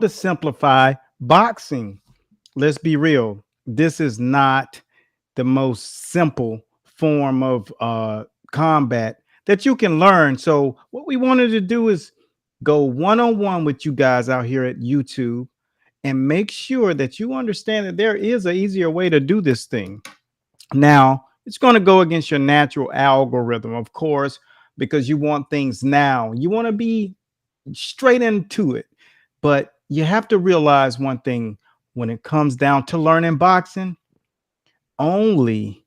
to simplify boxing. Let's be real. This is not the most simple form of combat that you can learn. So, what we wanted to do is go one on one with you guys out here at YouTube and make sure that you understand that there is an easier way to do this thing. Now, it's going to go against your natural algorithm, of course, because you want things now. You want to be straight into it. But you have to realize one thing when it comes down to learning boxing, only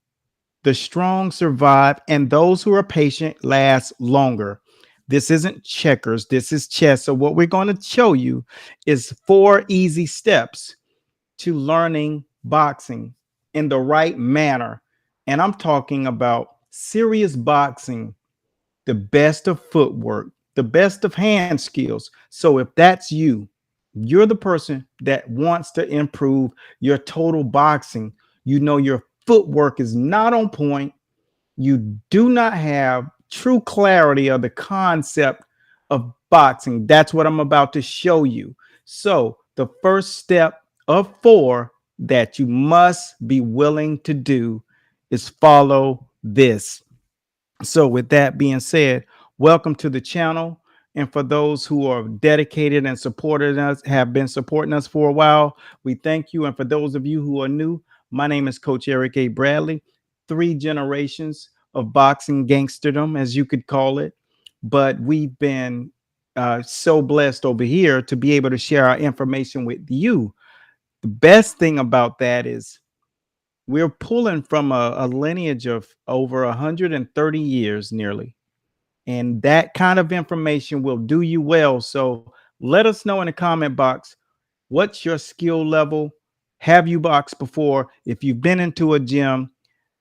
the strong survive, and those who are patient last longer. This isn't checkers, this is chess. So, what we're going to show you is 4 easy steps to learning boxing in the right manner. And I'm talking about serious boxing, the best of footwork, the best of hand skills. So if that's you, you're the person that wants to improve your total boxing. You know your footwork is not on point. You do not have true clarity of the concept of boxing. That's what I'm about to show you. So, the first step of 4 that you must be willing to do is follow this. So, with that being said, welcome to the channel. And for those who are dedicated and supported us, have been supporting us for a while, we thank you. And for those of you who are new, my name is Coach Eric A. Bradley. 3 generations of boxing gangsterdom, as you could call it. But we've been so blessed over here to be able to share our information with you. The best thing about that is we're pulling from a lineage of over 130 years nearly. And that kind of information will do you well. So let us know in the comment box what's your skill level. Have you boxed before? If you've been into a gym,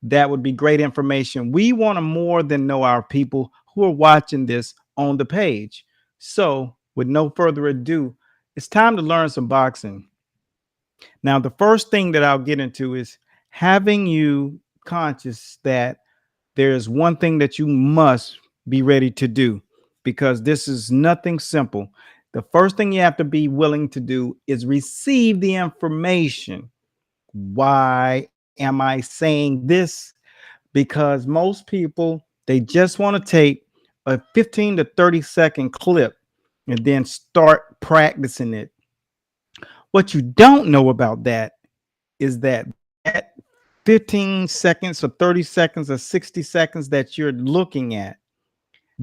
that would be great information. We want to more than know our people who are watching this on the page. So, with no further ado, it's time to learn some boxing. Now, the first thing that I'll get into is having you conscious that there's one thing that you must be ready to do, because this is nothing simple. The first thing you have to be willing to do is receive the information. Why am I saying this? Because most people, they just want to take a 15 to 30-second clip and then start practicing it. What you don't know about that is that 15 seconds or 30 seconds or 60 seconds that you're looking at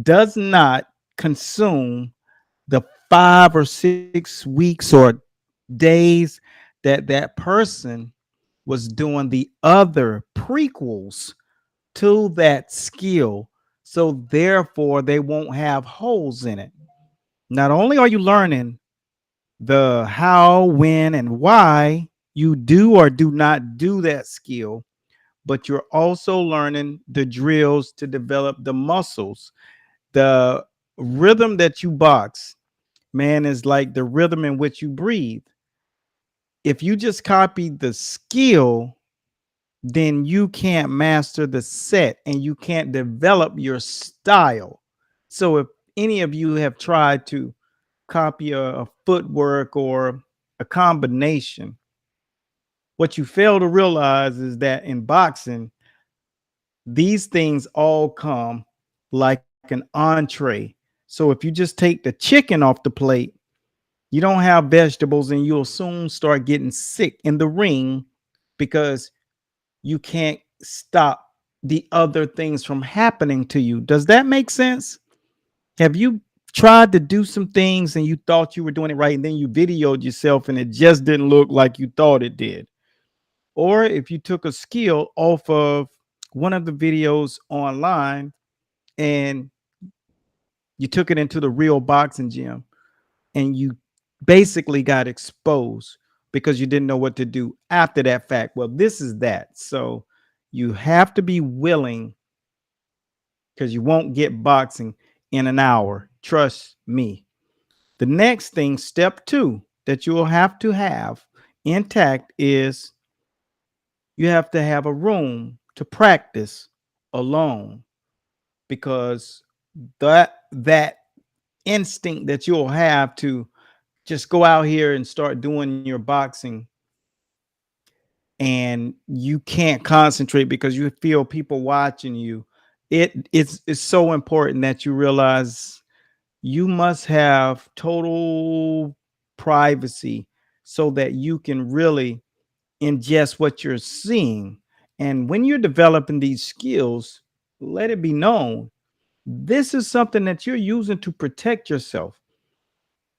does not consume the 5 or 6 weeks or days that that person was doing the other prequels to that skill. So therefore, they won't have holes in it. Not only are you learning the how, when, and why you do or do not do that skill, but you're also learning the drills to develop the muscles. The rhythm that you box, man, is like the rhythm in which you breathe. If you just copy the skill, then you can't master the set and you can't develop your style. So if any of you have tried to copy a footwork or a combination, what you fail to realize is that in boxing, these things all come like an entree. So if you just take the chicken off the plate, you don't have vegetables and you'll soon start getting sick in the ring because you can't stop the other things from happening to you. Does that make sense? Have you tried to do some things and you thought you were doing it right, and then you videoed yourself and it just didn't look like you thought it did? Or if you took a skill off of one of the videos online and you took it into the real boxing gym and you basically got exposed because you didn't know what to do after that fact. Well, this is that. So you have to be willing, because you won't get boxing in an hour. Trust me. The next thing, step 2, that you'll have intact is you have to have a room to practice alone, because that instinct that you'll have to just go out here and start doing your boxing and you can't concentrate because you feel people watching you. It's so important that you realize you must have total privacy so that you can really ingest what you're seeing. And when you're developing these skills, let it be known this is something that you're using to protect yourself.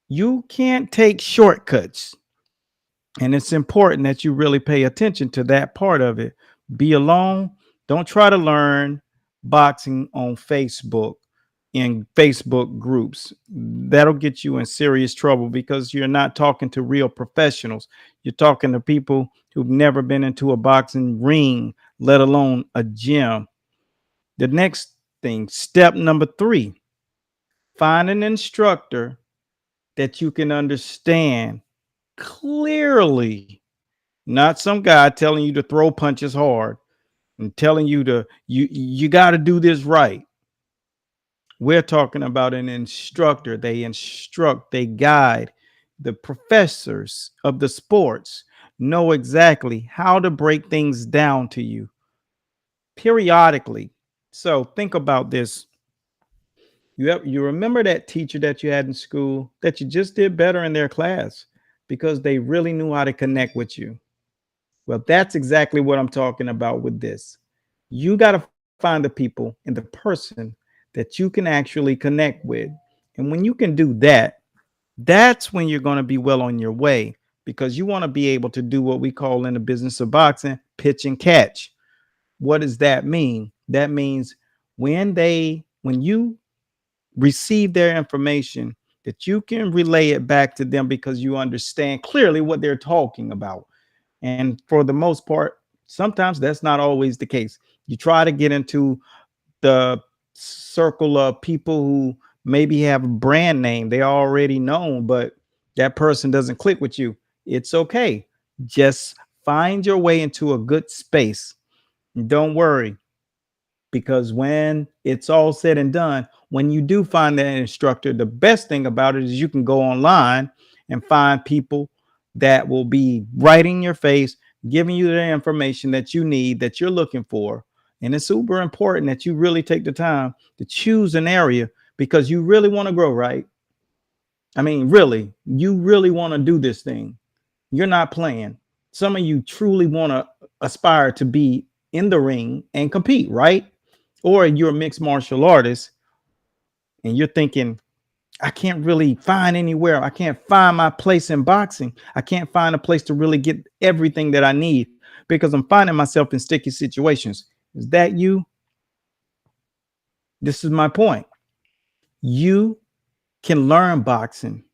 You can't take shortcuts. And it's important that you really pay attention to that part of it. Be alone. Don't try to learn boxing on Facebook in Facebook groups. That'll get you in serious trouble because you're not talking to real professionals. You're talking to people who've never been into a boxing ring, let alone a gym. The next thing, step number 3, find an instructor that you can understand clearly. Not some guy telling you to throw punches hard and telling you to you got to do this right. We're talking about an instructor. They instruct, they guide. The professors of the sports know exactly how to break things down to you periodically. So think about this. You remember that teacher that you had in school that you just did better in their class because they really knew how to connect with you. Well, that's exactly what I'm talking about with this. You got to find the people and the person that you can actually connect with. And when you can do that, that's when you're going to be well on your way because you want to be able to do what we call in the business of boxing pitch and catch. What does that mean? That means when you receive their information, that you can relay it back to them because you understand clearly what they're talking about. And for the most part, sometimes that's not always the case. You try to get into the circle of people who maybe have a brand name, they already known, but that person doesn't click with you. It's okay. Just find your way into a good space. Don't worry, because when it's all said and done, when you do find that instructor, the best thing about it is you can go online and find people that will be right in your face, giving you the information that you need, that you're looking for. And it's super important that you really take the time to choose an area because you really want to grow, right? I mean, really, you really want to do this thing. You're not playing. Some of you truly want to aspire to be in the ring and compete, right? Or you're a mixed martial artist and you're thinking, I can't really find anywhere. I can't find my place in boxing. I can't find a place to really get everything that I need because I'm finding myself in sticky situations. Is that you? This is my point. You can learn boxing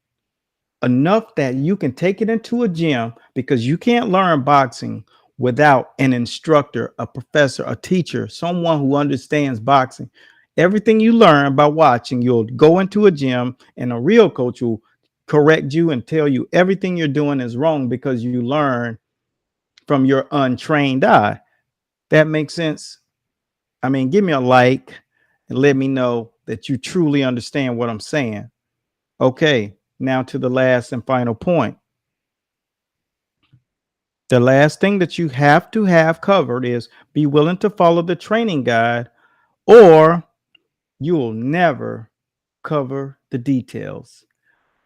enough that you can take it into a gym because you can't learn boxing without an instructor, a professor, a teacher, someone who understands boxing. Everything you learn by watching, you'll go into a gym and a real coach will correct you and tell you everything you're doing is wrong because you learn from your untrained eye. That makes sense? I mean, give me a like and let me know that you truly understand what I'm saying. Okay, now to the last and final point. The last thing that you have to have covered is be willing to follow the training guide, or you will never cover the details.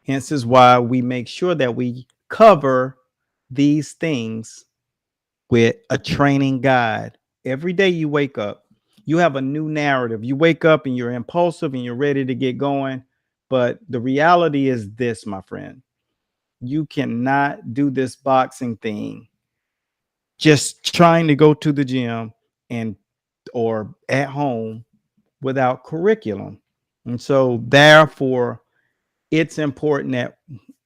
Hence is why we make sure that we cover these things with a training guide. Every day you wake up, you have a new narrative. You wake up and you're impulsive and you're ready to get going. But the reality is this, my friend, you cannot do this boxing thing just trying to go to the gym and or at home without curriculum. And so therefore it's important that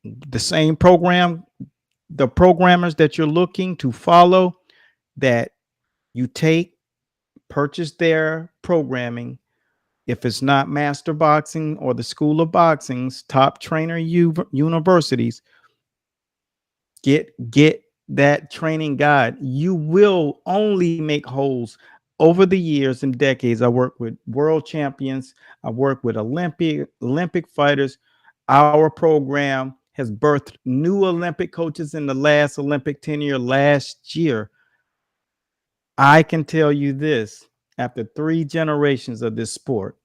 the same program, the programmers that you're looking to follow, that you take, purchase their programming. If it's not Master Boxing or the School of Boxing's top trainer universities, get that training guide. You will only make holes. Over the years and decades, I work with world champions, I work with Olympic fighters. Our program has birthed new Olympic coaches in the last Olympic tenure last year. I can tell you this, after 3 generations of this sport,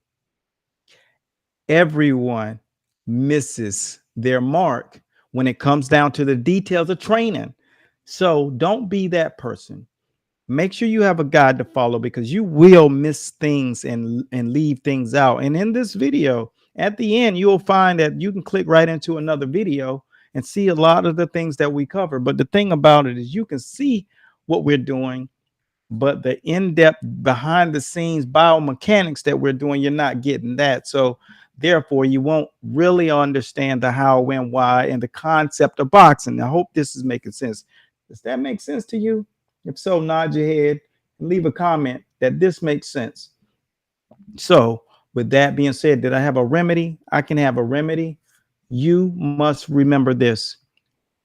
everyone misses their mark when it comes down to the details of training. So don't be that person. Make sure you have a guide to follow, because you will miss things and leave things out. And in this video, at the end, you'll find that you can click right into another video and see a lot of the things that we cover. But the thing about it is you can see what we're doing, but the in-depth behind the scenes biomechanics that we're doing, you're not getting that. So therefore you won't really understand the how, when, why, and the concept of boxing. I hope this is making sense. Does that make sense to you? If so, nod your head and leave a comment that this makes sense. So with that being said, did I have a remedy? I can have a remedy. You must remember this.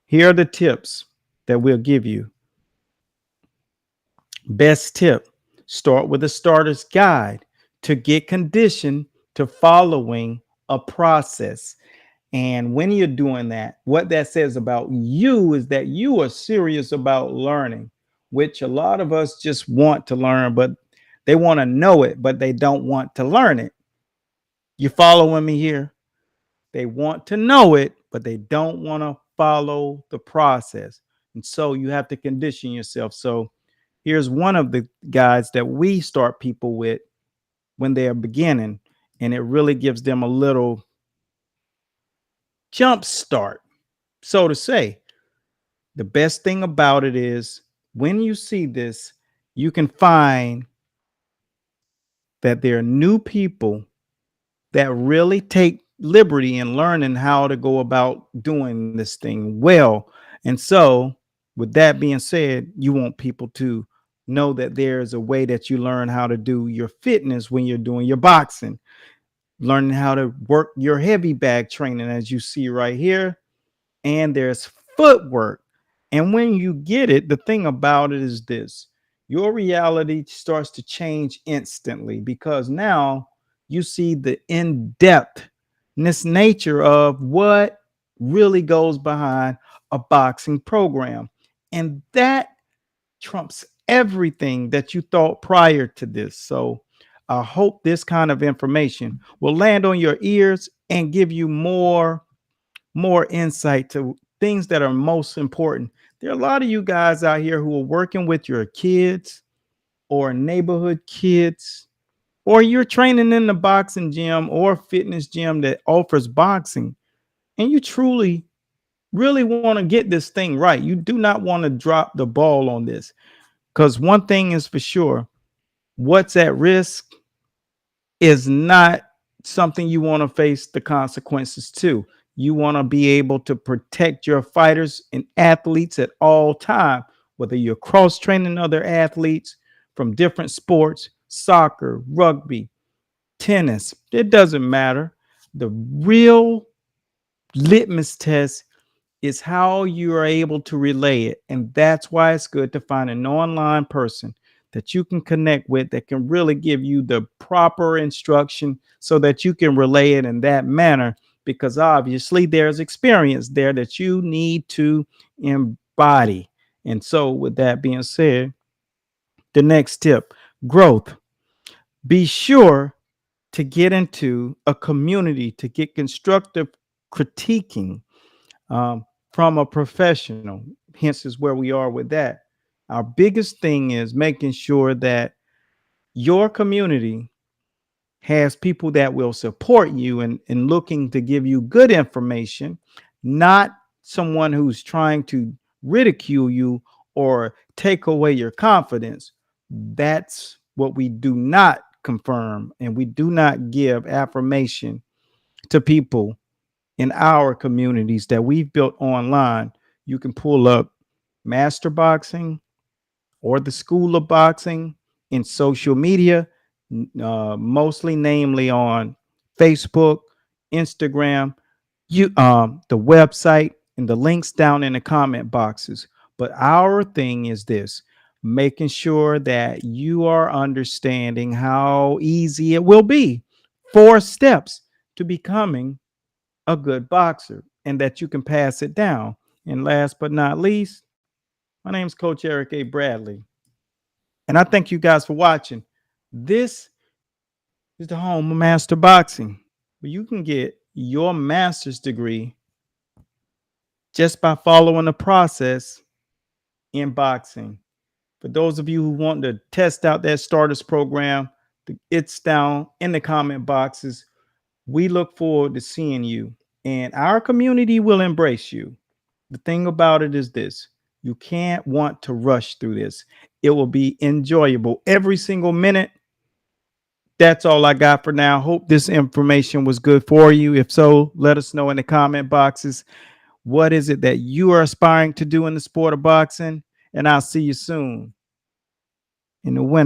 Here are the tips that we'll give you. Best tip: start with a starter's guide to get conditioned to following a process. And when you're doing that, what that says about you is that you are serious about learning, which a lot of us just want to learn, but they want to know it, but they don't want to learn it. You following me here? They want to know it, but they don't want to follow the process. And so you have to condition yourself. So here's one of the guides that we start people with when they are beginning, and it really gives them a little jump start, so to say. The best thing about it is when you see this, you can find that there are new people that really take liberty in learning how to go about doing this thing well. And so, with that being said, you want people to know that there's a way that you learn how to do your fitness when you're doing your boxing, learning how to work your heavy bag training, as you see right here. And there's footwork. And when you get it, the thing about it is this: your reality starts to change instantly, because now you see the in-depthness nature of what really goes behind a boxing program. And that trumps everything that you thought prior to this. So I hope this kind of information will land on your ears and give you more insight to things that are most important. There are a lot of you guys out here who are working with your kids or neighborhood kids, or you're training in the boxing gym or fitness gym that offers boxing, and you truly really want to get this thing right. You do not want to drop the ball on this, because one thing is for sure: what's at risk is not something you want to face the consequences to. You want to be able to protect your fighters and athletes at all time, whether you're cross training other athletes from different sports, soccer, rugby, tennis, it doesn't matter. The real litmus test is how you are able to relay it. And that's why it's good to find an online person that you can connect with that can really give you the proper instruction so that you can relay it in that manner, because obviously there's experience there that you need to embody. And so with that being said, the next tip: growth. Be sure to get into a community to get constructive critiquing from a professional. Hence is where we are with that. Our biggest thing is making sure that your community has people that will support you and looking to give you good information, not someone who's trying to ridicule you or take away your confidence. That's what we do not confirm, and we do not give affirmation to people in our communities that we've built online. You can pull up Master Boxing or the School of Boxing in social media, mostly namely on Facebook, Instagram, the website, and the links down in the comment boxes. But our thing is this: making sure that you are understanding how easy it will be. 4 steps to becoming a good boxer. and that you can pass it down. And last but not least, my name is Coach Eric A. Bradley, and I thank you guys for watching. This is the home of Master Boxing, where you can get your master's degree just by following the process in boxing. For those of you who want to test out that starters program, it's down in the comment boxes. We look forward to seeing you, and our community will embrace you. The thing about it is this: you can't want to rush through this. It will be enjoyable every single minute. That's all I got for now. Hope this information was good for you. If so, let us know in the comment boxes. What is it that you are aspiring to do in the sport of boxing? And I'll see you soon in the winter.